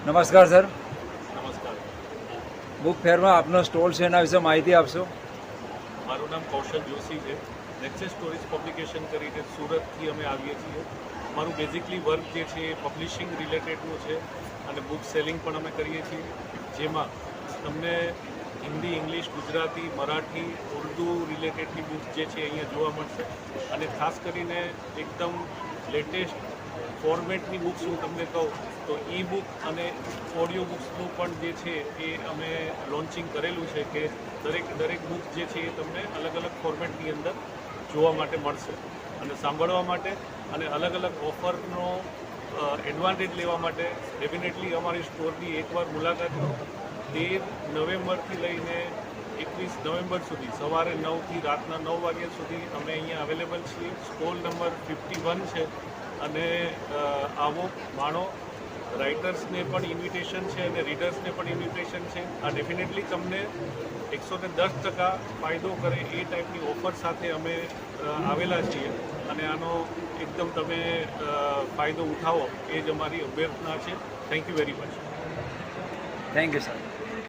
નમસ્કાર સર, નમસ્કાર. બુક ફેરમાં આપનો સ્ટોલ છે એના વિશે માહિતી આપશો. મારું નામ કૌશલ જોશી છે. નેક્સસ સ્ટોરીઝ પબ્લિકેશન કરીને સુરતથી અમે આવીએ છીએ. અમારું બેઝિકલી વર્ક જે છે એ પબ્લિશિંગ રિલેટેડનું છે અને બુક સેલિંગ પણ અમે કરીએ છીએ, જેમાં તમને હિન્દી, ઇંગ્લિશ, ગુજરાતી, મરાઠી, ઉર્દુ રિલેટેડની બુક જે છે અહીંયા જોવા મળશે. અને ખાસ કરીને એકદમ લેટેસ્ટ ફોર્મેટની બુક્સ હું તમને કહું તો ઈ બુક અને ઓડિયો બુક્સનું પણ જે છે એ અમે લોન્ચિંગ કરેલું છે કે દરેક બુક જે છે એ તમને અલગ અલગ ફોર્મેટની અંદર જોવા માટે મળશે અને સાંભળવા માટે અને અલગ અલગ ઓફરનો એડવાન્ટેજ લેવા માટે ડેફિનેટલી અમારી સ્ટોરની એકવાર મુલાકાત લો. 13 નવેમ્બરથી લઈને 21 નવેમ્બર સુધી સવારે 9થી રાતના 9 વાગ્યા સુધી અમે અહીંયા અવેલેબલ છીએ. સ્ટોલ નંબર 51 છે અને આવો માણો. રાઇટર્સને પણ ઇન્વિટેશન છે અને રીડર્સને પણ ઇન્વિટેશન છે. આ ડેફિનેટલી તમને 110% ફાયદો કરે એ ટાઈપની ઓફર સાથે અમે આવેલા છીએ અને આનો એકદમ તમે ફાયદો ઉઠાવો એ જ અમારી અભ્યર્થના છે. Thank you very much. Thank you sir.